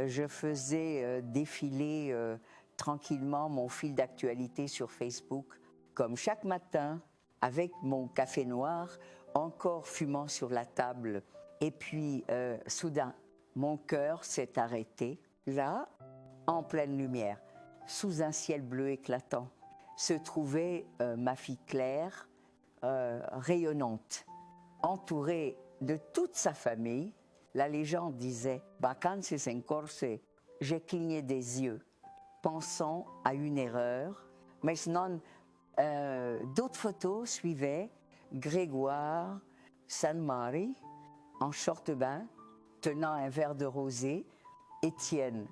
je faisais défiler tranquillement mon fil d'actualité sur Facebook, comme chaque matin, avec mon café noir, encore fumant sur la table. Et puis, soudain, mon cœur s'est arrêté, là, en pleine lumière, sous un ciel bleu éclatant, se trouvait ma fille Claire, rayonnante, entourée de toute sa famille. La légende disait « Vacances en Corse ». J'ai cligné des yeux, pensant à une erreur, mais sinon, d'autres photos suivaient. Grégoire, Sainte-Marie, en short-bain, tenant un verre de rosé, Étienne,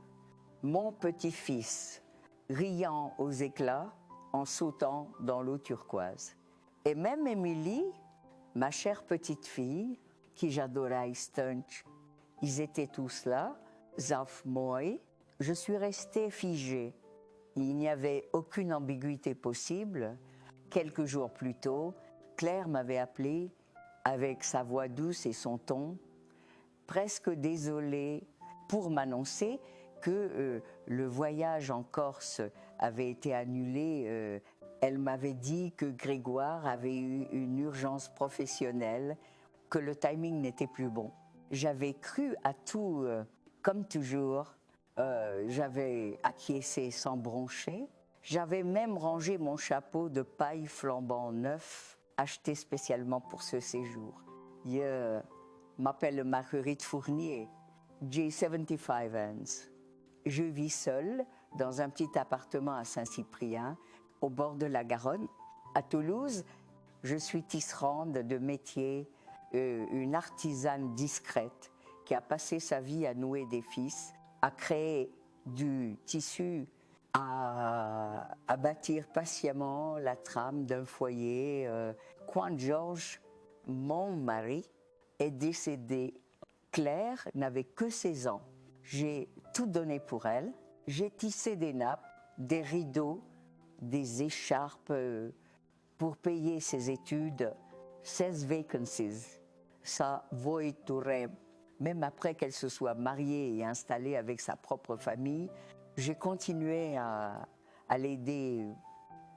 mon petit-fils, riant aux éclats en sautant dans l'eau turquoise. Et même Émilie, ma chère petite-fille, qui j'adorais, Stunch, ils étaient tous là, Zaf moi. Je suis restée figée. Il n'y avait aucune ambiguïté possible. Quelques jours plus tôt, Claire m'avait appelée avec sa voix douce et son ton, presque désolée, pour m'annoncer que le voyage en Corse avait été annulé. Elle m'avait dit que Grégoire avait eu une urgence professionnelle, que le timing n'était plus bon. J'avais cru à tout, comme toujours. J'avais acquiescé sans broncher. J'avais même rangé mon chapeau de paille flambant neuf, acheté spécialement pour ce séjour. Je m'appelle Marguerite Fournier, j'ai 75 ans. Je vis seule dans un petit appartement à Saint-Cyprien, au bord de la Garonne. À Toulouse, je suis tisserande de métier, une artisane discrète qui a passé sa vie à nouer des fils, à créer du tissu, à bâtir patiemment la trame d'un foyer. Quand Georges, mon mari, est décédé, Claire n'avait que 16 ans. J'ai tout donné pour elle. J'ai tissé des nappes, des rideaux, des écharpes pour payer ses études. 16 vacancies. Ça voi tourem. Même après qu'elle se soit mariée et installée avec sa propre famille, j'ai continué à l'aider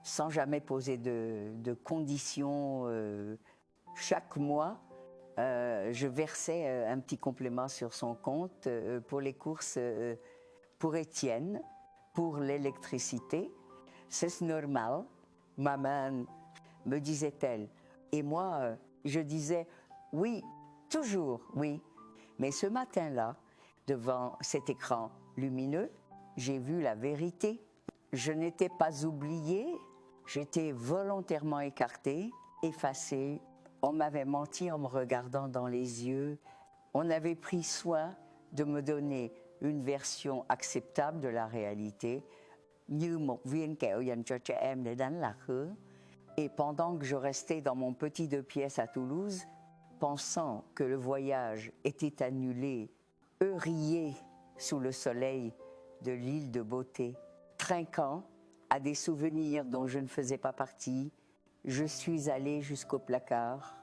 sans jamais poser de conditions. Chaque mois, je versais un petit complément sur son compte pour les courses pour Étienne, pour l'électricité. C'est normal, maman, me disait-elle. Et moi, je disais oui, toujours oui. Mais ce matin-là, devant cet écran lumineux, j'ai vu la vérité. Je n'étais pas oubliée, j'étais volontairement écartée, effacée. On m'avait menti en me regardant dans les yeux. On avait pris soin de me donner une version acceptable de la réalité. Như một viên kẹo dành cho trẻ em để đánh lạc hướng. Et pendant que je restais dans mon petit 2 pièces à Toulouse, pensant que le voyage était annulé, eux riaient sous le soleil de l'île de beauté. Trinquant à des souvenirs dont je ne faisais pas partie, je suis allée jusqu'au placard.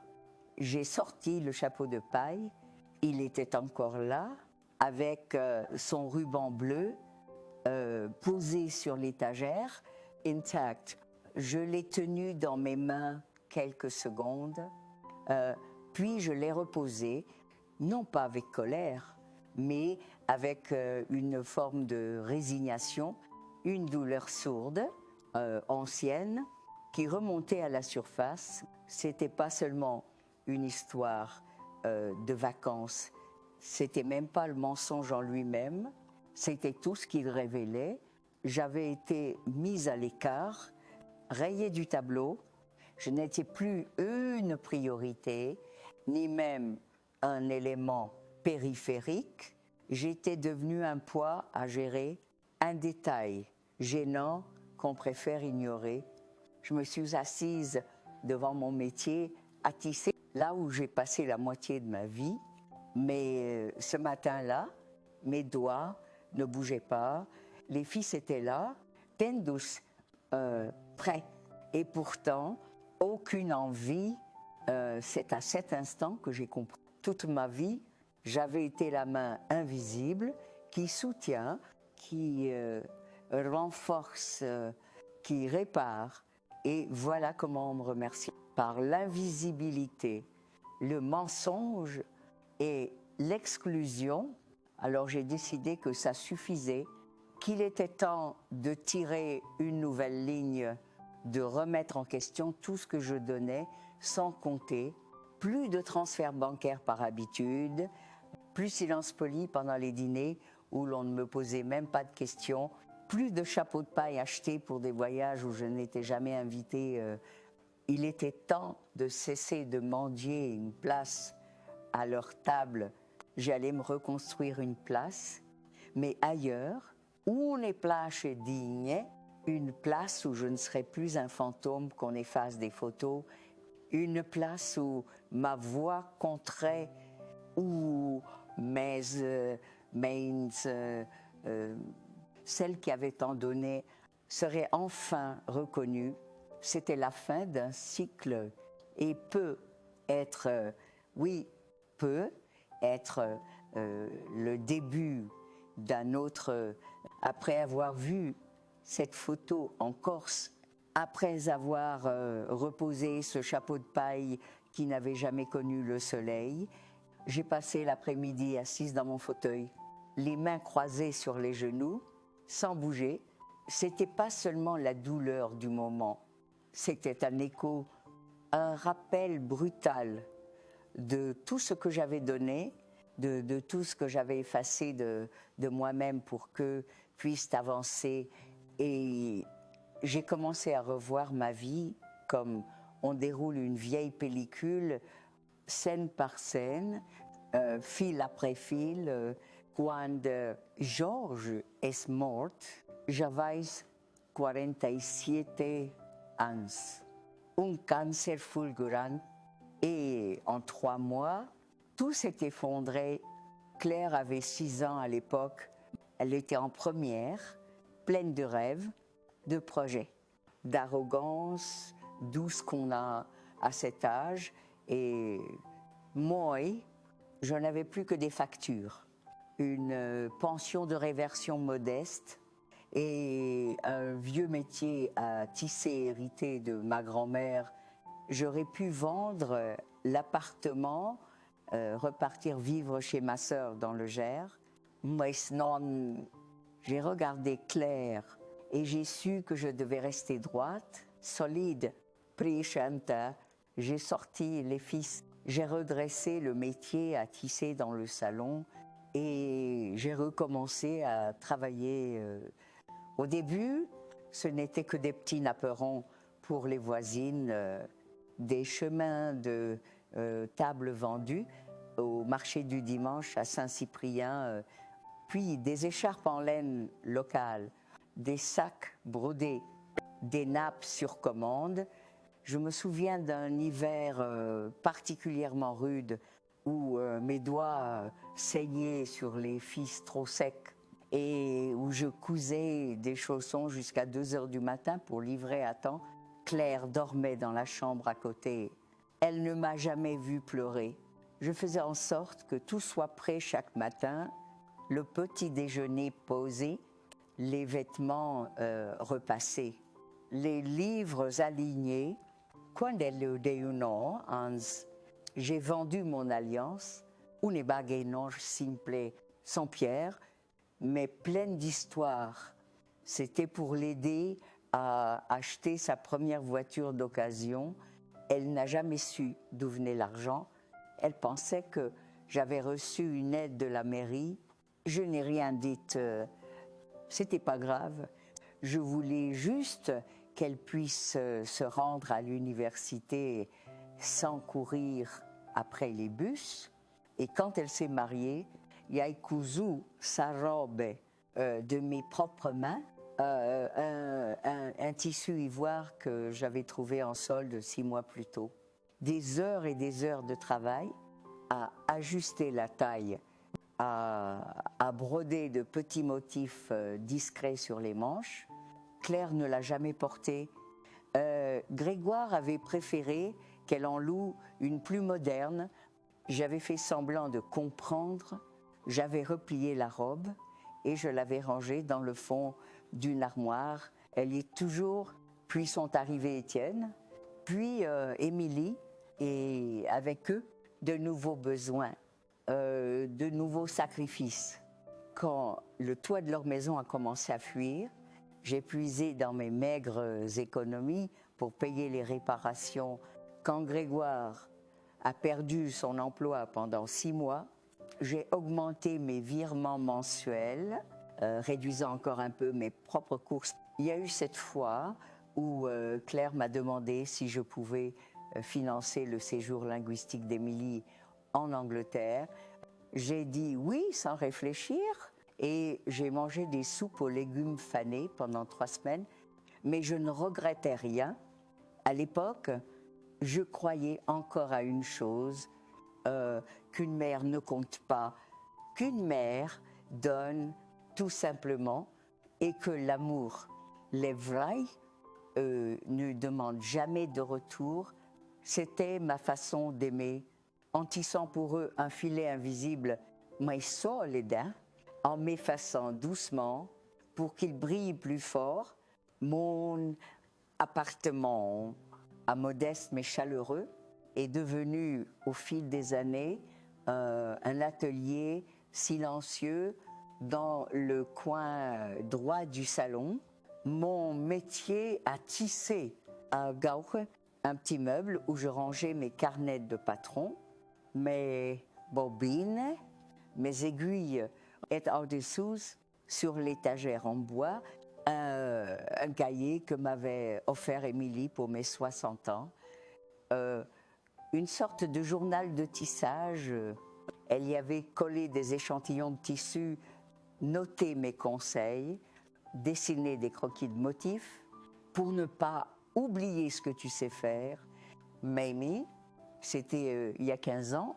J'ai sorti le chapeau de paille, il était encore là, avec son ruban bleu posé sur l'étagère, intact. Je l'ai tenu dans mes mains quelques secondes, puis je l'ai reposé, non pas avec colère, mais avec une forme de résignation, une douleur sourde, ancienne, qui remontait à la surface. C'était pas seulement une histoire de vacances, c'était même pas le mensonge en lui-même, c'était tout ce qu'il révélait. J'avais été mise à l'écart, rayée du tableau, je n'étais plus une priorité, ni même un élément périphérique. J'étais devenue un poids à gérer, un détail gênant qu'on préfère ignorer. Je me suis assise devant mon métier à tisser, là où j'ai passé la moitié de ma vie. Mais ce matin-là, mes doigts ne bougeaient pas, les fils étaient là, tendus, prêts. Et pourtant, aucune envie. C'est à cet instant que j'ai compris. Toute ma vie, j'avais été la main invisible qui soutient, qui renforce, qui répare. Et voilà comment on me remercie. Par l'invisibilité, le mensonge et l'exclusion. Alors j'ai décidé que ça suffisait, qu'il était temps de tirer une nouvelle ligne, de remettre en question tout ce que je donnais, sans compter. Plus de transferts bancaires par habitude, plus silence poli pendant les dîners où l'on ne me posait même pas de questions, plus de chapeaux de paille achetés pour des voyages où je n'étais jamais invitée. Il était temps de cesser de mendier une place à leur table. J'allais me reconstruire une place, mais ailleurs, une place digne, une place où je ne serais plus un fantôme qu'on efface des photos, une place où ma voix compterait, où celle qui avait tant donné serait enfin reconnue. C'était la fin d'un cycle et peut être le début d'un autre. Après avoir vu cette photo en Corse, après avoir reposé ce chapeau de paille qui n'avait jamais connu le soleil, j'ai passé l'après-midi assise dans mon fauteuil, les mains croisées sur les genoux, sans bouger. C'était pas seulement la douleur du moment, c'était un écho, un rappel brutal de tout ce que j'avais donné, de tout ce que j'avais effacé de moi-même pour qu'eux puissent avancer. Et j'ai commencé à revoir ma vie comme on déroule une vieille pellicule, scène par scène, fil après fil. Quand George est mort, j'avais 47 ans. Un cancer fulgurant. Et en 3 mois, tout s'est effondré. Claire avait 6 ans à l'époque. Elle était en première, pleine de rêves, de projets, d'arrogance, douce qu'on a à cet âge. Et moi, je n'avais plus que des factures, une pension de réversion modeste et un vieux métier à tisser hérité de ma grand-mère. J'aurais pu vendre l'appartement, repartir vivre chez ma sœur dans le Gers. Mais non, j'ai regardé Claire et j'ai su que je devais rester droite, solide, préchante. J'ai sorti les fils, j'ai redressé le métier à tisser dans le salon et j'ai recommencé à travailler. Au début, ce n'était que des petits napperons pour les voisines, des chemins de tables vendues au marché du dimanche à Saint-Cyprien, puis des écharpes en laine locales, des sacs brodés, des nappes sur commande. Je me souviens d'un hiver particulièrement rude où mes doigts saignaient sur les fils trop secs et où je cousais des chaussons jusqu'à 2 heures du matin pour livrer à temps. Claire dormait dans la chambre à côté. Elle ne m'a jamais vue pleurer. Je faisais en sorte que tout soit prêt chaque matin, le petit déjeuner posé, les vêtements repassés, les livres alignés. Quand elle déjeunou, j'ai vendu mon alliance, une baguette simple, sans pierre, mais pleine d'histoire. C'était pour l'aider à acheter sa première voiture d'occasion. Elle n'a jamais su d'où venait l'argent. Elle pensait que j'avais reçu une aide de la mairie. Je n'ai rien dit. C'était pas grave. Je voulais juste qu'elle puisse se rendre à l'université sans courir après les bus. Et quand elle s'est mariée, j'ai cousu sa robe de mes propres mains, un tissu ivoire que j'avais trouvé en solde 6 mois plus tôt. Des heures et des heures de travail à ajuster la taille, à broder de petits motifs discrets sur les manches. Claire ne l'a jamais portée. Grégoire avait préféré qu'elle en loue une plus moderne. J'avais fait semblant de comprendre, j'avais replié la robe et je l'avais rangée dans le fond d'une armoire. Elle y est toujours. Puis sont arrivés Étienne, puis Émilie, et avec eux, de nouveaux besoins, de nouveaux sacrifices. Quand le toit de leur maison a commencé à fuir, j'ai puisé dans mes maigres économies pour payer les réparations. Quand Grégoire a perdu son emploi pendant 6 mois, j'ai augmenté mes virements mensuels, réduisant encore un peu mes propres courses. Il y a eu cette fois où Claire m'a demandé si je pouvais financer le séjour linguistique d'Émilie en Angleterre. J'ai dit oui sans réfléchir et j'ai mangé des soupes aux légumes fanés pendant 3 semaines, mais je ne regrettais rien. À l'époque, je croyais encore à une chose, qu'une mère ne compte pas, qu'une mère donne tout simplement et que l'amour, les vrais, ne demande jamais de retour. C'était ma façon d'aimer, en tissant pour eux un filet invisible, mais solide, en m'effaçant doucement pour qu'ils brillent plus fort. Mon appartement, à modeste mais chaleureux, est devenu au fil des années un atelier silencieux dans le coin droit du salon. Mon métier a tissé à Gauche un petit meuble où je rangeais mes carnets de patron, mes bobines, mes aiguilles et en-dessous sur l'étagère en bois, un cahier que m'avait offert Émilie pour mes 60 ans. Une sorte de journal de tissage. Elle y avait collé des échantillons de tissu, noté mes conseils, dessiné des croquis de motifs pour ne pas oublier ce que tu sais faire. Mamie, c'était il y a 15 ans,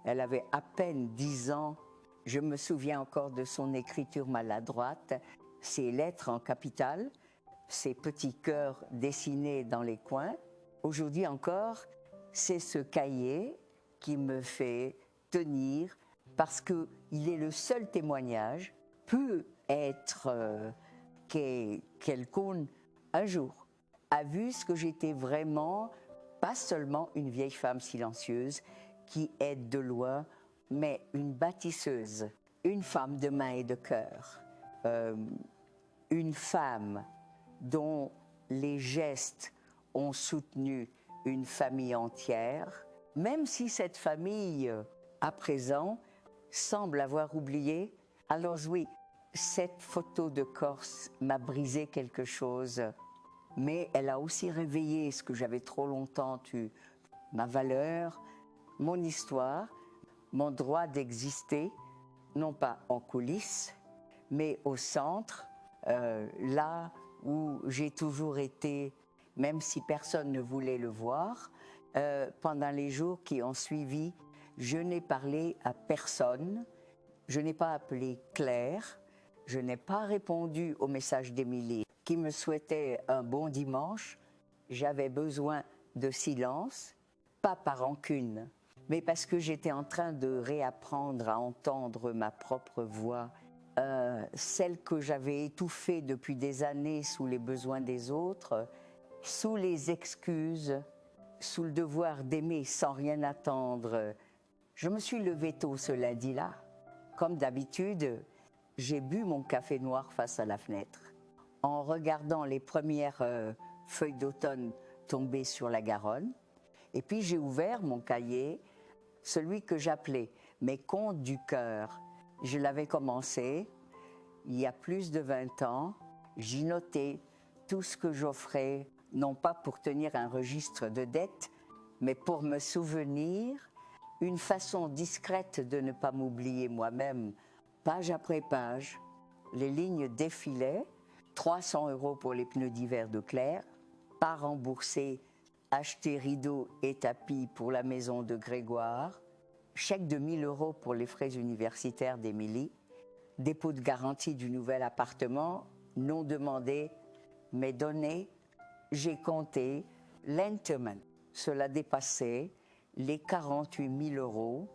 elle avait à peine 10 ans. Je me souviens encore de son écriture maladroite, ses lettres en capitales, ses petits cœurs dessinés dans les coins. Aujourd'hui encore, c'est ce cahier qui me fait tenir parce qu'il est le seul témoignage, peut être quelqu'un un jour a vu ce que j'étais vraiment, pas seulement une vieille femme silencieuse qui aide de loin, mais une bâtisseuse, une femme de main et de cœur, une femme dont les gestes ont soutenu une famille entière, même si cette famille, à présent, semble avoir oublié. Alors oui, cette photo de Corse m'a brisé quelque chose, mais elle a aussi réveillé ce que j'avais trop longtemps tué, ma valeur, mon histoire, mon droit d'exister, non pas en coulisses, mais au centre, là où j'ai toujours été, même si personne ne voulait le voir. Pendant les jours qui ont suivi, je n'ai parlé à personne, je n'ai pas appelé Claire, je n'ai pas répondu au message d'Émilie qui me souhaitait un bon dimanche. J'avais besoin de silence, pas par rancune, mais parce que j'étais en train de réapprendre à entendre ma propre voix, celle que j'avais étouffée depuis des années sous les besoins des autres, sous les excuses, sous le devoir d'aimer sans rien attendre. Je me suis levée tôt ce lundi-là. Comme d'habitude, j'ai bu mon café noir face à la fenêtre, en regardant les premières feuilles d'automne tomber sur la Garonne. Et puis j'ai ouvert mon cahier, celui que j'appelais « Mes contes du cœur ». Je l'avais commencé il y a plus de 20 ans. J'y notais tout ce que j'offrais, non pas pour tenir un registre de dettes, mais pour me souvenir, une façon discrète de ne pas m'oublier moi-même. Page après page, les lignes défilaient. 300 € pour les pneus d'hiver de Claire, pas remboursé, acheter rideaux et tapis pour la maison de Grégoire, chèque de 1 000 € pour les frais universitaires d'Émilie, dépôt de garantie du nouvel appartement, non demandé, mais donné. J'ai compté lentement. Cela dépassait les 48 000 €,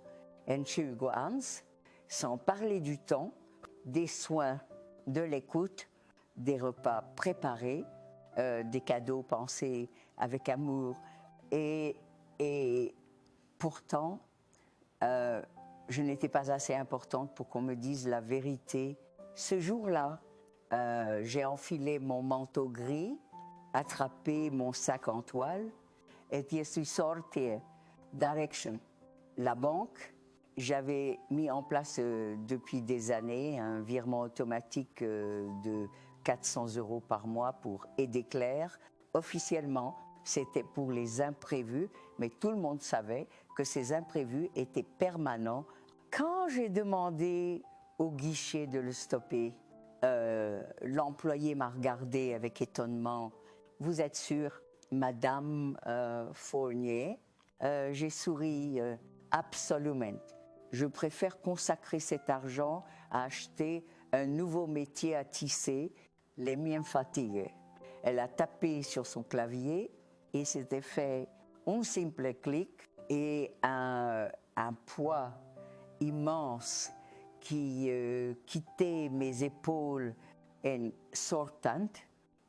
en 20 ans, sans parler du temps des soins, de l'écoute, des repas préparés, des cadeaux pensés avec amour. Et pourtant, je n'étais pas assez importante pour qu'on me dise la vérité. Ce jour-là, j'ai enfilé mon manteau gris, attrapé mon sac en toile et je suis sortie direction la banque. J'avais mis en place depuis des années un virement automatique de 400 € par mois pour aider Claire. Officiellement, c'était pour les imprévus, mais tout le monde savait que ces imprévus étaient permanents. Quand j'ai demandé au guichet de le stopper, l'employé m'a regardé avec étonnement. « Vous êtes sûre, Madame Fournier ?» J'ai souri, absolument. Je préfère consacrer cet argent à acheter un nouveau métier à tisser. Les miens fatiguent. Elle a tapé sur son clavier et s'était fait un simple clic et un poids immense qui quittait mes épaules en sortant.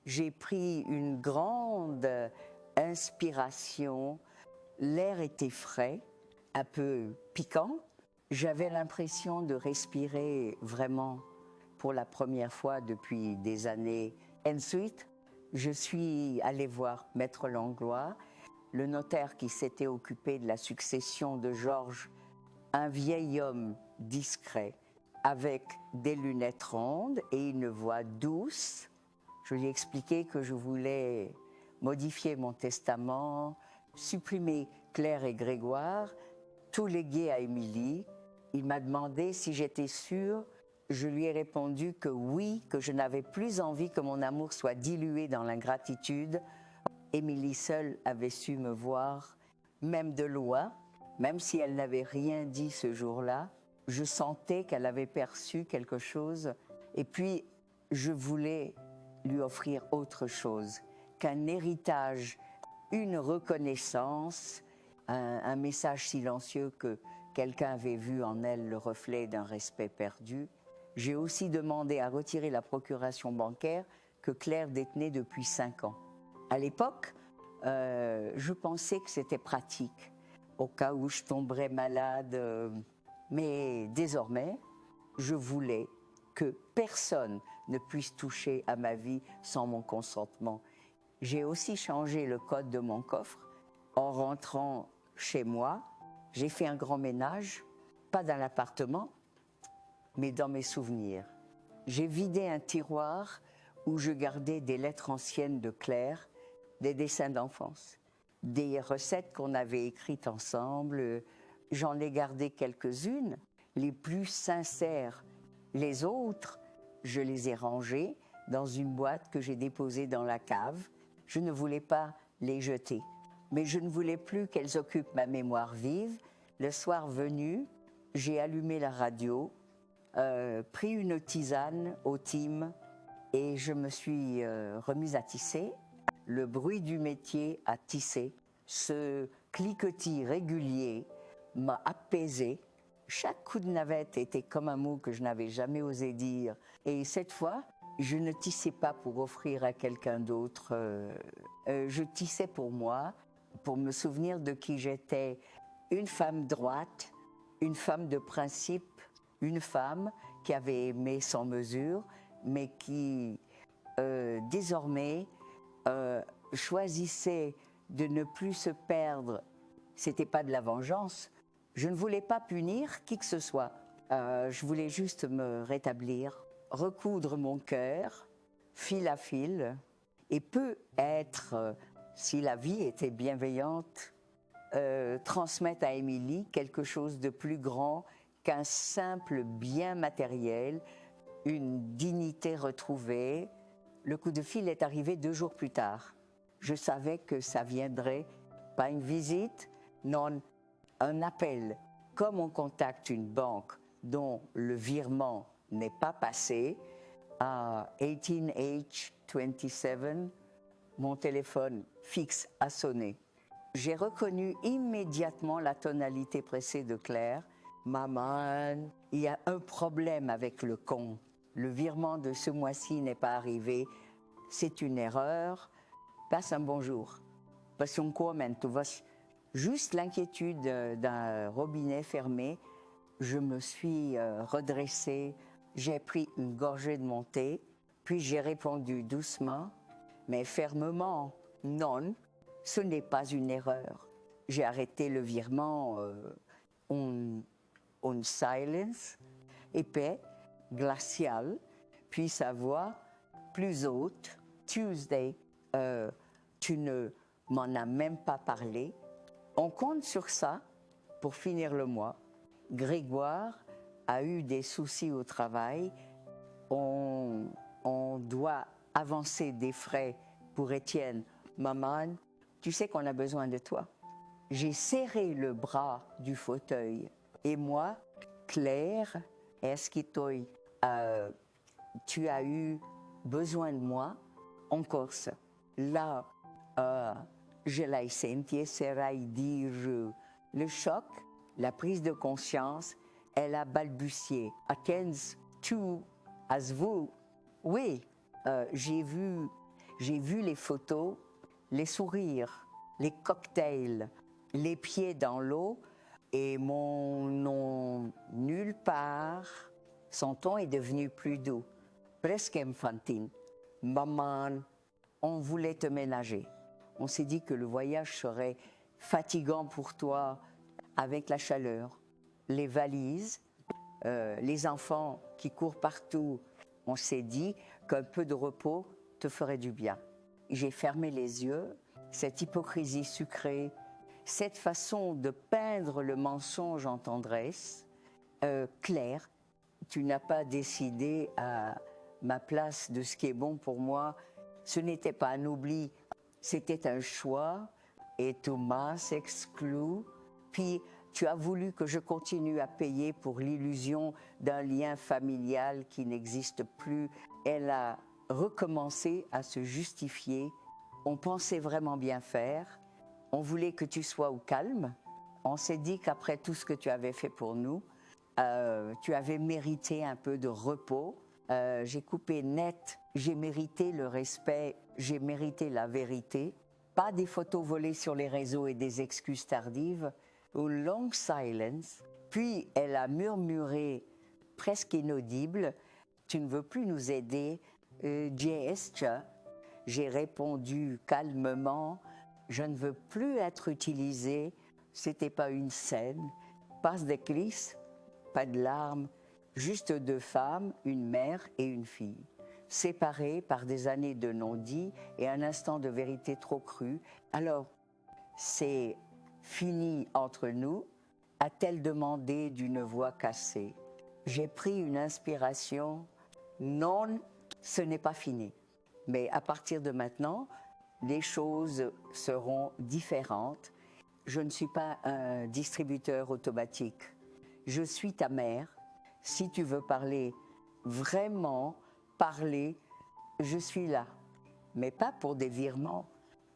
J'ai pris une grande inspiration. L'air était frais, un peu piquant. J'avais l'impression de respirer vraiment pour la première fois depuis des années. Ensuite, je suis allée voir Maître Langlois, le notaire qui s'était occupé de la succession de Georges, un vieil homme discret, avec des lunettes rondes et une voix douce. Je lui ai expliqué que je voulais modifier mon testament, supprimer Claire et Grégoire, tout léguer à Émilie. Il m'a demandé si j'étais sûre. Je lui ai répondu que oui, que je n'avais plus envie que mon amour soit dilué dans l'ingratitude. Émilie seule avait su me voir, même de loin, même si elle n'avait rien dit ce jour-là. Je sentais qu'elle avait perçu quelque chose. Et puis, je voulais lui offrir autre chose qu'un héritage, une reconnaissance, un message silencieux que quelqu'un avait vu en elle le reflet d'un respect perdu. J'ai aussi demandé à retirer la procuration bancaire que Claire détenait depuis 5 ans. À l'époque, je pensais que c'était pratique, au cas où je tomberais malade. Mais désormais, je voulais que personne ne puisse toucher à ma vie sans mon consentement. J'ai aussi changé le code de mon coffre. En rentrant chez moi, j'ai fait un grand ménage, pas dans l'appartement, mais dans mes souvenirs. J'ai vidé un tiroir où je gardais des lettres anciennes de Claire, des dessins d'enfance, des recettes qu'on avait écrites ensemble. J'en ai gardé quelques-unes, les plus sincères. Les autres, je les ai rangées dans une boîte que j'ai déposée dans la cave. Je ne voulais pas les jeter, mais je ne voulais plus qu'elles occupent ma mémoire vive. Le soir venu, j'ai allumé la radio, pris une tisane au thym et je me suis remise à tisser. Le bruit du métier à tisser, ce cliquetis régulier m'a apaisée. Chaque coup de navette était comme un mot que je n'avais jamais osé dire. Et cette fois, je ne tissais pas pour offrir à quelqu'un d'autre. Je tissais pour moi, pour me souvenir de qui j'étais. Une femme droite, une femme de principe, une femme qui avait aimé sans mesure, mais qui désormais choisissait de ne plus se perdre. C'était pas de la vengeance. Je ne voulais pas punir qui que ce soit. Je voulais juste me rétablir, recoudre mon cœur, fil à fil, et peut-être, si la vie était bienveillante, transmettre à Émilie quelque chose de plus grand qu'un simple bien matériel, une dignité retrouvée. Le coup de fil est arrivé 2 jours plus tard. Je savais que ça viendrait, pas une visite, non, un appel. Comme on contacte une banque dont le virement n'est pas passé, à 18H27, mon téléphone fixe a sonné. J'ai reconnu immédiatement la tonalité pressée de Claire. Maman, il y a un problème avec le compte. Le virement de ce mois-ci n'est pas arrivé. C'est une erreur. Passe un bonjour. Passe un comment. Juste l'inquiétude d'un robinet fermé. Je me suis redressée. J'ai pris une gorgée de mon thé. Puis j'ai répondu doucement, mais fermement, non, ce n'est pas une erreur. J'ai arrêté le virement en silence, épais, glacial, puis sa voix plus haute. Tuesday, tu ne m'en as même pas parlé. On compte sur ça pour finir le mois. Grégoire a eu des soucis au travail. On doit avancer des frais pour Étienne. Maman, tu sais qu'on a besoin de toi. J'ai serré le bras du fauteuil. Et moi, Claire, est-ce que tu as eu besoin de moi en Corse? Là, je l'ai senti, serai dire le choc, la prise de conscience. Elle a balbutié. Attends, tu, as vous. Oui, j'ai vu les photos, les sourires, les cocktails, les pieds dans l'eau et mon nom nulle part. Son ton est devenu plus doux, presque infantile. Maman, on voulait te ménager. On s'est dit que le voyage serait fatigant pour toi avec la chaleur, les valises, les enfants qui courent partout. On s'est dit qu'un peu de repos te ferait du bien. J'ai fermé les yeux, cette hypocrisie sucrée, cette façon de peindre le mensonge en tendresse. Claire, tu n'as pas décidé à ma place de ce qui est bon pour moi. Ce n'était pas un oubli, c'était un choix. Et Thomas s'exclut. Puis tu as voulu que je continue à payer pour l'illusion d'un lien familial qui n'existe plus. Elle a recommencé à se justifier. On pensait vraiment bien faire. On voulait que tu sois au calme. On s'est dit qu'après tout ce que tu avais fait pour nous, tu avais mérité un peu de repos. J'ai coupé net. J'ai mérité le respect. J'ai mérité la vérité. Pas des photos volées sur les réseaux et des excuses tardives. Une long silence. Puis elle a murmuré, presque inaudible, « Tu ne veux plus nous aider, Gesture ?» J'ai répondu calmement, « Je ne veux plus être utilisée. C'était pas une scène. Pas de cris, pas de larmes, juste deux femmes, une mère et une fille. Séparées par des années de non-dit et un instant de vérité trop crue. Alors, c'est fini entre nous, a-t-elle demandé d'une voix cassée. J'ai pris une inspiration. Non, ce n'est pas fini. Mais à partir de maintenant, les choses seront différentes. Je ne suis pas un distributeur automatique. Je suis ta mère. Si tu veux parler, vraiment parler, je suis là. Mais pas pour des virements.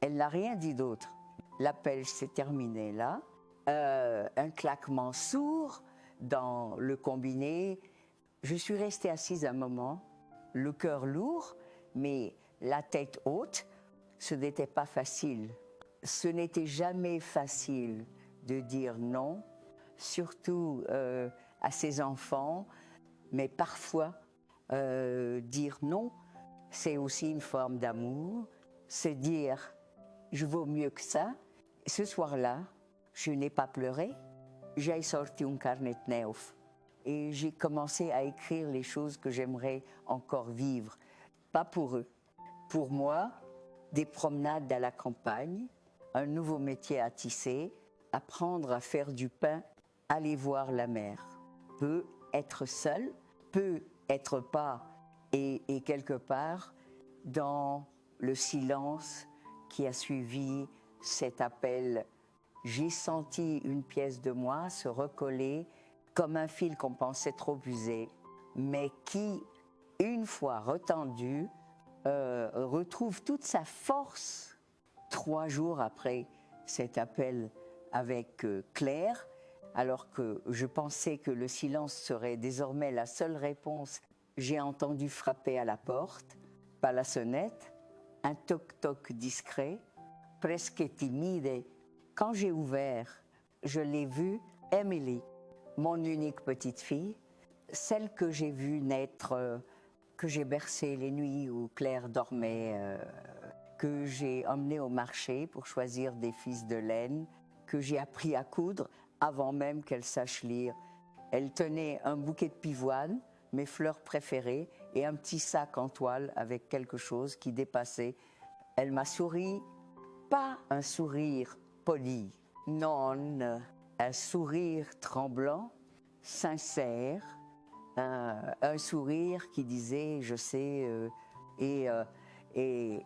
Elle n'a rien dit d'autre. L'appel s'est terminé là. Un claquement sourd dans le combiné. Je suis restée assise un moment, le cœur lourd, mais la tête haute. Ce n'était pas facile. Ce n'était jamais facile de dire non, surtout à ses enfants, mais parfois dire non, c'est aussi une forme d'amour. C'est dire je vaux mieux que ça. Ce soir-là, je n'ai pas pleuré. J'ai sorti un carnet neuf et j'ai commencé à écrire les choses que j'aimerais encore vivre. Pas pour eux. Pour moi, des promenades à la campagne, un nouveau métier à tisser, apprendre à faire du pain, aller voir la mer. Peut être seul, peut être pas, et quelque part, dans le silence qui a suivi cet appel, j'ai senti une pièce de moi se recoller comme un fil qu'on pensait trop usé, mais qui, une fois retendu, retrouve toute sa force 3 jours après cet appel avec Claire. alors que je pensais que le silence serait désormais la seule réponse. J'ai entendu frapper à la porte, pas la sonnette, un toc-toc discret, presque timide. Quand j'ai ouvert, je l'ai vue, Emily, mon unique petite fille, celle que j'ai vue naître, que j'ai bercée les nuits où Claire dormait, que j'ai emmenée au marché pour choisir des fils de laine, que j'ai appris à coudre avant même qu'elle sache lire. Elle tenait un bouquet de pivoine, mes fleurs préférées, et un petit sac en toile avec quelque chose qui dépassait. Elle m'a souri, pas un sourire poli, non, un sourire tremblant, sincère, un sourire qui disait « je sais » et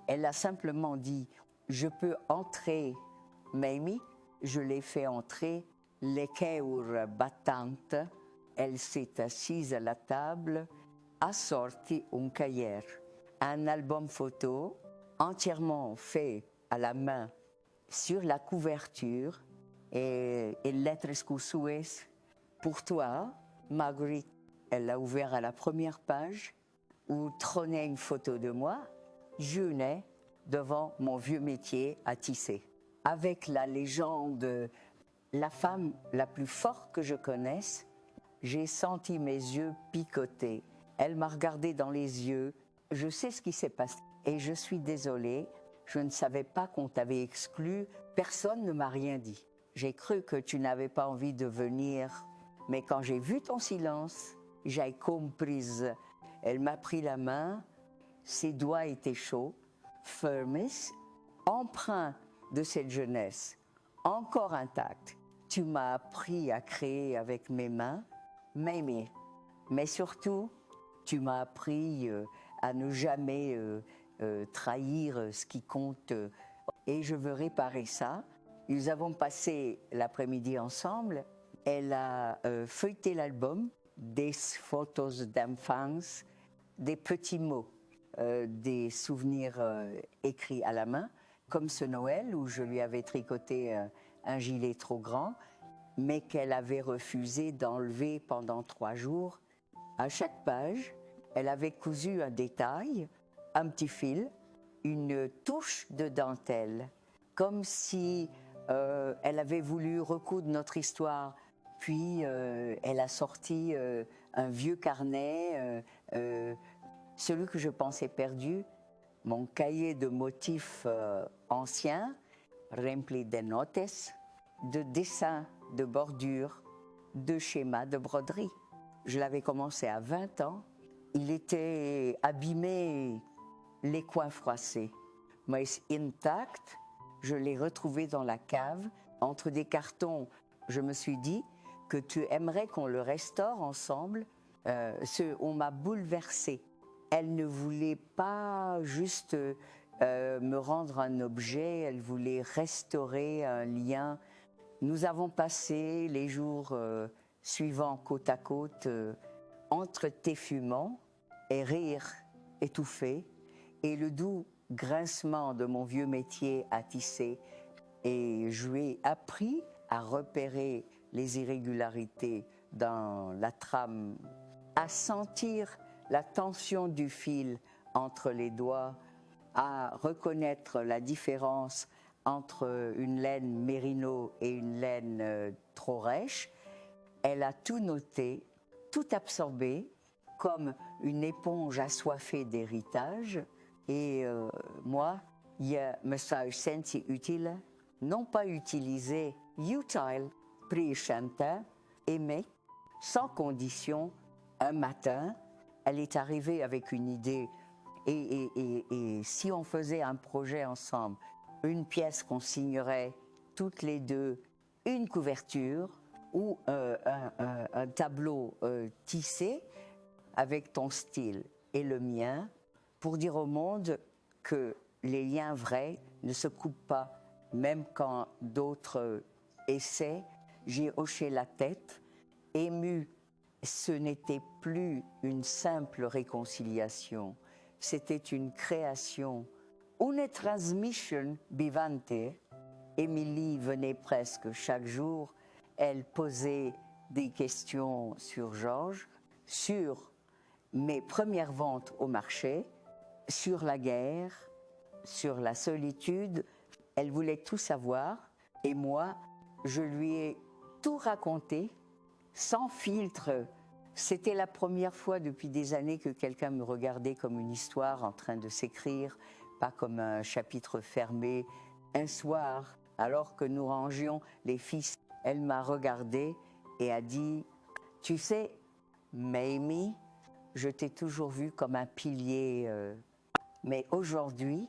elle a simplement dit « je peux entrer, Mamie ?» Je l'ai fait entrer, les cœurs battantes. Elle s'est assise à la table, a sorti un cahier, un album photo entièrement fait à la main sur la couverture et lettres escoussouées. Pour toi, Marguerite, elle l'a ouvert à la première page où trônait une photo de moi, jeûnais devant mon vieux métier à tisser. Avec la légende, la femme la plus forte que je connaisse, j'ai senti mes yeux picoter. Elle m'a regardé dans les yeux. Je sais ce qui s'est passé et je suis désolée. Je ne savais pas qu'on t'avait exclu. Personne ne m'a rien dit. J'ai cru que tu n'avais pas envie de venir. Mais quand j'ai vu ton silence, j'ai compris. Elle m'a pris la main. Ses doigts étaient chauds, fermes, empreints de cette jeunesse, encore intacte. Tu m'as appris à créer avec mes mains, m'aimer. Mais surtout, tu m'as appris à ne jamais trahir ce qui compte. Et je veux réparer ça. Nous avons passé l'après-midi ensemble. Elle a feuilleté l'album, des photos d'enfance, des petits mots, des souvenirs écrits à la main, comme ce Noël où je lui avais tricoté un gilet trop grand, mais qu'elle avait refusé d'enlever pendant 3 jours. À chaque page, elle avait cousu un détail, un petit fil, une touche de dentelle, comme si elle avait voulu recoudre notre histoire. Puis elle a sorti un vieux carnet, celui que je pensais perdu, mon cahier de motifs anciens, rempli de notes, de dessins, de bordures, de schémas, de broderie. Je l'avais commencé à 20 ans. Il était abîmé, les coins froissés. Mais intact, je l'ai retrouvé dans la cave, entre des cartons. Je me suis dit que tu aimerais qu'on le restaure ensemble. On m'a bouleversée. Elle ne voulait pas juste me rendre un objet, elle voulait restaurer un lien. Nous avons passé les jours suivants côte à côte entre thé fumant et rire étouffé et le doux grincement de mon vieux métier à tisser. Et je lui ai appris à repérer les irrégularités dans la trame, à sentir la tension du fil entre les doigts, à reconnaître la différence entre une laine mérino et une laine trop rêche. Elle a tout noté, tout absorbé, comme une éponge assoiffée d'héritage. Et moi, je me suis senti utile, non pas utilisé, utile, presente, aimé, sans condition. Un matin, elle est arrivée avec une idée. Et si on faisait un projet ensemble, une pièce qu'on signerait toutes les deux, une couverture ou un tableau tissé avec ton style et le mien, pour dire au monde que les liens vrais ne se coupent pas, même quand d'autres essaient. J'ai hoché la tête, émue. Ce n'était plus une simple réconciliation, c'était une création, une transmission vivante. Émilie venait presque chaque jour, Elle posait des questions sur Georges, sur mes premières ventes au marché, sur la guerre, sur la solitude. Elle voulait tout savoir et moi, je lui ai tout raconté, sans filtre. C'était la première fois depuis des années que quelqu'un me regardait comme une histoire en train de s'écrire, pas comme un chapitre fermé. Un soir, alors que nous rangions les fils, elle m'a regardé et a dit « Tu sais, Mamie, je t'ai toujours vue comme un pilier, mais aujourd'hui,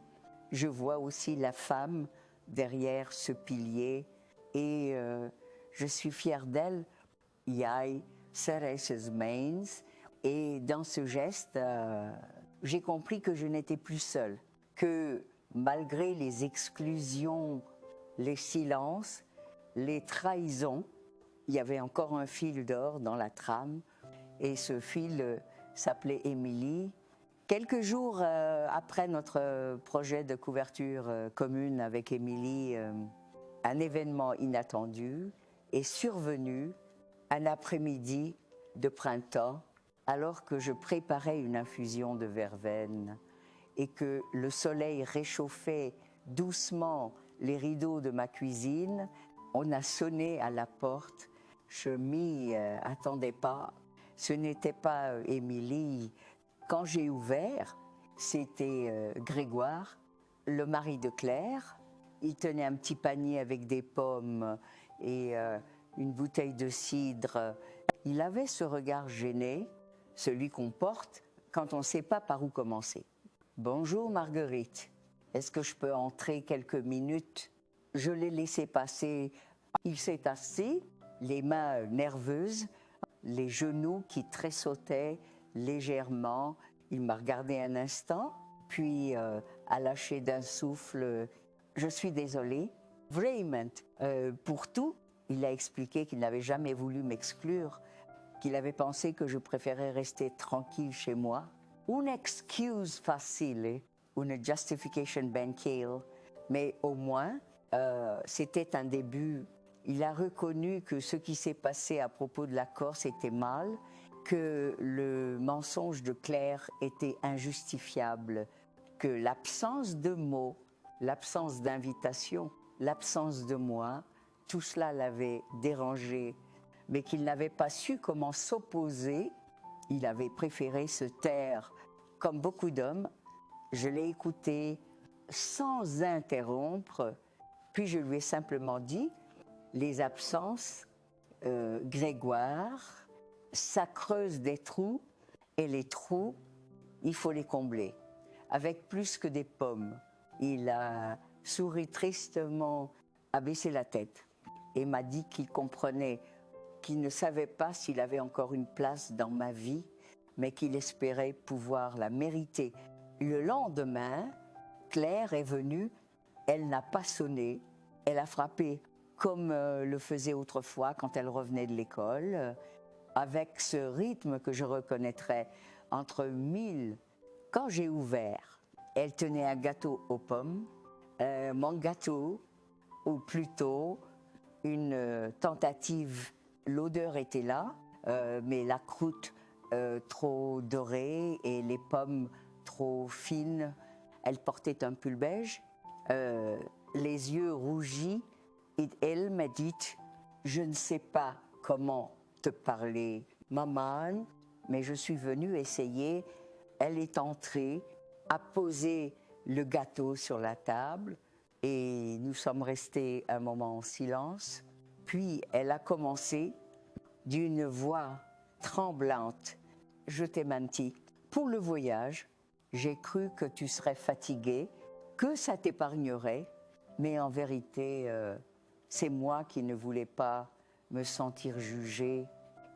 je vois aussi la femme derrière ce pilier et je suis fière d'elle. Jij serais mains. Et dans ce geste, j'ai compris que je n'étais plus seule, que malgré les exclusions, les silences, les trahisons, il y avait encore un fil d'or dans la trame et ce fil s'appelait Émilie. Quelques jours après notre projet de couverture commune avec Émilie, un événement inattendu est survenu un après-midi de printemps alors que je préparais une infusion de verveine et que le soleil réchauffait doucement les rideaux de ma cuisine. On a sonné à la porte, je m'y attendais pas, ce n'était pas Émilie. Quand j'ai ouvert, c'était Grégoire, le mari de Claire. Il tenait un petit panier avec des pommes et une bouteille de cidre. Il avait ce regard gêné, celui qu'on porte quand on ne sait pas par où commencer. « Bonjour Marguerite, est-ce que je peux entrer quelques minutes ?» Je l'ai laissé passer. Il s'est assis, les mains nerveuses, les genoux qui tressautaient légèrement. Il m'a regardé un instant, puis a lâché d'un souffle « Je suis désolée. » Vraiment, pour tout, il a expliqué qu'il n'avait jamais voulu m'exclure, qu'il avait pensé que je préférais rester tranquille chez moi. Une excuse facile, une justification banale, mais au moins, c'était un début. Il a reconnu que ce qui s'est passé à propos de la Corse était mal, que le mensonge de Claire était injustifiable, que l'absence de mots, l'absence d'invitation, l'absence de moi, tout cela l'avait dérangé, mais qu'il n'avait pas su comment s'opposer. Il avait préféré se taire. Comme beaucoup d'hommes, je l'ai écouté sans interrompre, puis je lui ai simplement dit « Les absences, Grégoire, ça creuse des trous, et les trous, il faut les combler, avec plus que des pommes. » Il a souri tristement, a baissé la tête et m'a dit qu'il comprenait, qu'il ne savait pas s'il avait encore une place dans ma vie, mais qu'il espérait pouvoir la mériter. Le lendemain, Claire est venue, elle n'a pas sonné, elle a frappé comme le faisait autrefois quand elle revenait de l'école, avec ce rythme que je reconnaîtrais entre 1000. Quand j'ai ouvert, elle tenait un gâteau aux pommes, mon gâteau, ou plutôt une tentative, l'odeur était là, mais la croûte trop dorée et les pommes trop fines. Elle portait un pull beige, les yeux rougis, et elle m'a dit « Je ne sais pas comment te parler, maman, mais je suis venue essayer. » Elle est entrée, a posé le gâteau sur la table et nous sommes restés un moment en silence. Puis elle a commencé d'une voix tremblante. « Je t'ai menti. Pour le voyage, j'ai cru que tu serais fatiguée, que ça t'épargnerait, mais en vérité, c'est moi qui ne voulais pas me sentir jugée,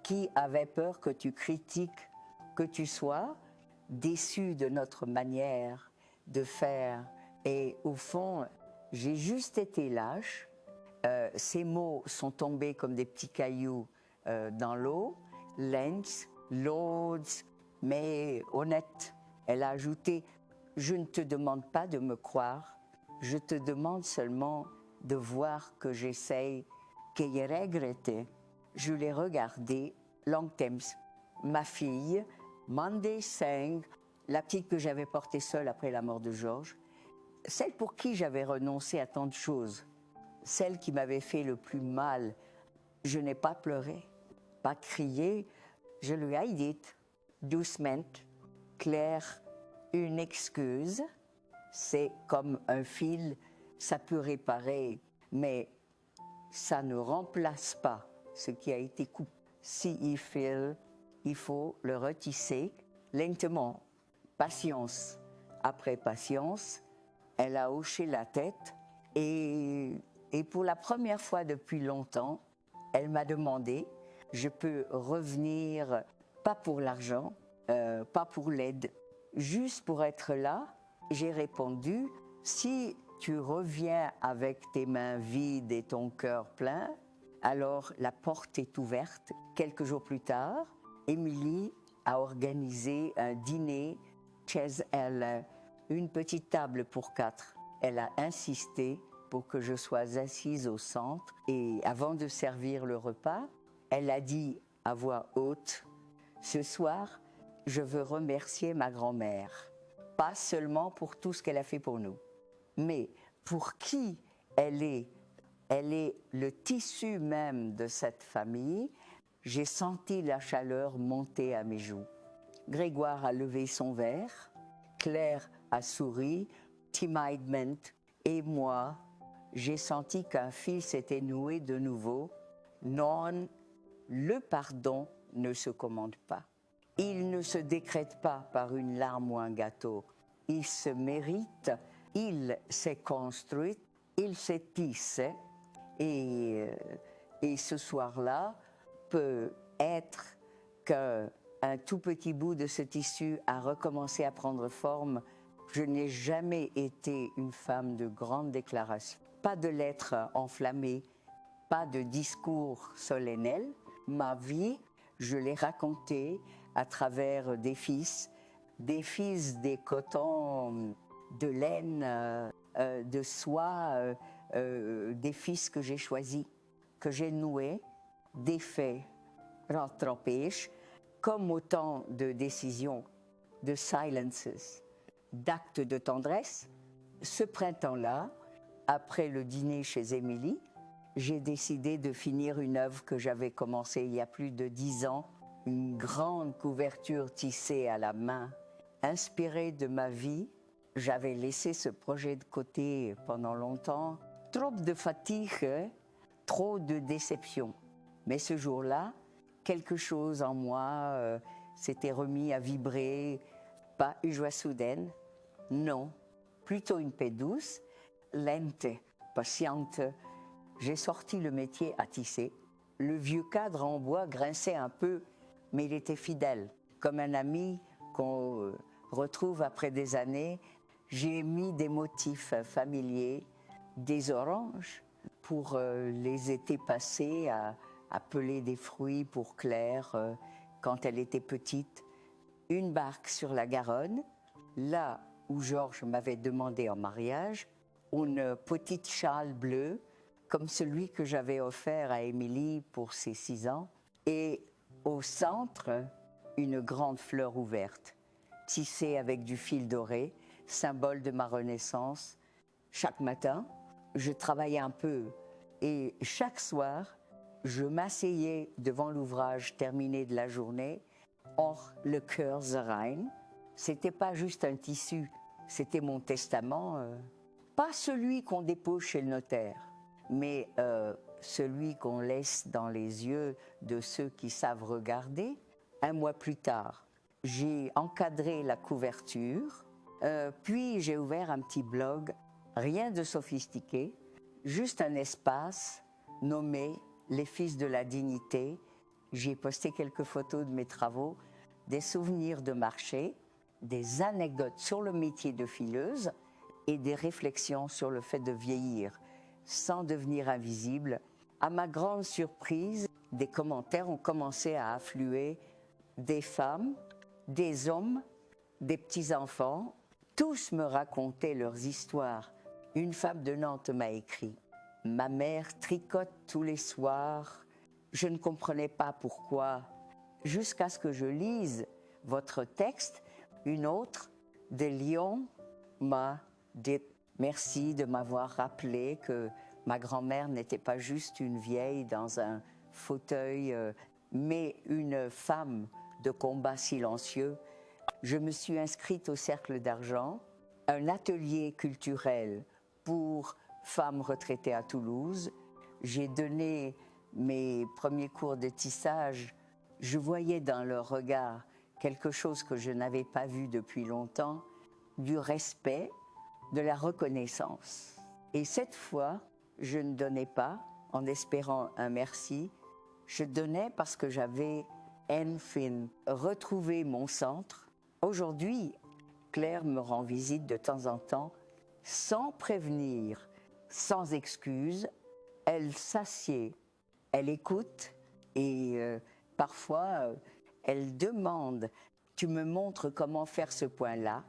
qui avait peur que tu critiques, que tu sois déçue de notre manière de faire. Et au fond, j'ai juste été lâche. Ces mots sont tombés comme des petits cailloux dans l'eau. Lens, Lords, mais honnête. Elle a ajouté « Je ne te demande pas de me croire, je te demande seulement de voir que j'essaye que je regrettais, je l'ai regardé long temps. Ma fille, Monday Sang, la petite que j'avais portée seule après la mort de Georges, celle pour qui j'avais renoncé à tant de choses, celle qui m'avait fait le plus mal, je n'ai pas pleuré, pas crié, je lui ai dit doucement, Claire, une excuse, c'est comme un fil, ça peut réparer, mais ça ne remplace pas ce qui a été coupé. S'il file, il faut le retisser lentement, patience après patience. Elle a hoché la tête et pour la première fois depuis longtemps, elle m'a demandé, je peux revenir, pas pour l'argent, pas pour l'aide, juste pour être là. J'ai répondu, si tu reviens avec tes mains vides et ton cœur plein, alors la porte est ouverte. Quelques jours plus tard, Émilie a organisé un dîner chez elle, une petite table pour 4. Elle a insisté pour que je sois assise au centre et avant de servir le repas, elle a dit à voix haute, « Ce soir, je veux remercier ma grand-mère, pas seulement pour tout ce qu'elle a fait pour nous, mais pour qui elle est le tissu même de cette famille. » J'ai senti la chaleur monter à mes joues. Grégoire a levé son verre, Claire a souri timidement et moi, j'ai senti qu'un fil s'était noué de nouveau. Non, le pardon ne se commande pas. Il ne se décrète pas par une larme ou un gâteau. Il se mérite, il s'est construit, il s'est tissé. Et ce soir-là peut être qu'un tout petit bout de ce tissu a recommencé à prendre forme. Je n'ai jamais été une femme de grande déclaration. Pas de lettres enflammées, pas de discours solennels. Ma vie, je l'ai racontée à travers des fils des cotons, de laine, de soie, des fils que j'ai choisis, que j'ai noués, des faits rattrapés, comme autant de décisions, de silences, d'actes de tendresse. Ce printemps-là, après le dîner chez Émilie, j'ai décidé de finir une œuvre que j'avais commencée il y a plus de 10 ans, une grande couverture tissée à la main, inspirée de ma vie. J'avais laissé ce projet de côté pendant longtemps. Trop de fatigue, trop de déception. Mais ce jour-là, quelque chose en moi s'était remis à vibrer. Pas une joie soudaine, non, plutôt une paix douce, lente, patiente. J'ai sorti le métier à tisser. Le vieux cadre en bois grinçait un peu, mais il était fidèle. Comme un ami qu'on retrouve après des années, j'ai mis des motifs familiers, des oranges pour les étés passés à peler des fruits pour Claire quand elle était petite. Une barque sur la Garonne, là où Georges m'avait demandé en mariage, une petite châle bleue, comme celui que j'avais offert à Émilie pour ses 6 ans, et au centre, une grande fleur ouverte, tissée avec du fil doré, symbole de ma renaissance. Chaque matin, je travaillais un peu et chaque soir, je m'asseyais devant l'ouvrage terminé de la journée, or le cœur serein. C'était pas juste un tissu, c'était mon testament, pas celui qu'on dépose chez le notaire, mais celui qu'on laisse dans les yeux de ceux qui savent regarder. Un mois plus tard, j'ai encadré la couverture, puis j'ai ouvert un petit blog, rien de sophistiqué, juste un espace nommé « Les Fils de la Dignité ». J'ai posté quelques photos de mes travaux, des souvenirs de marché, des anecdotes sur le métier de fileuse et des réflexions sur le fait de vieillir sans devenir invisible. À ma grande surprise, des commentaires ont commencé à affluer, des femmes, des hommes, des petits-enfants. Tous me racontaient leurs histoires. Une femme de Nantes m'a écrit Ma mère tricote tous les soirs. Je ne comprenais pas pourquoi, jusqu'à ce que je lise votre texte. Une autre de Lyon m'a dit merci de m'avoir rappelé que ma grand-mère n'était pas juste une vieille dans un fauteuil, mais une femme de combat silencieux. Je me suis inscrite au Cercle d'Argent, un atelier culturel pour femmes retraitées à Toulouse. J'ai donné mes premiers cours de tissage. Je voyais dans leur regard quelque chose que je n'avais pas vu depuis longtemps, du respect, de la reconnaissance. Et cette fois, je ne donnais pas en espérant un merci, je donnais parce que j'avais enfin retrouvé mon centre. Aujourd'hui, Claire me rend visite de temps en temps, sans prévenir, sans excuse. Elle s'assied, elle écoute et parfois elle demande « Tu me montres comment faire ce point-là ?»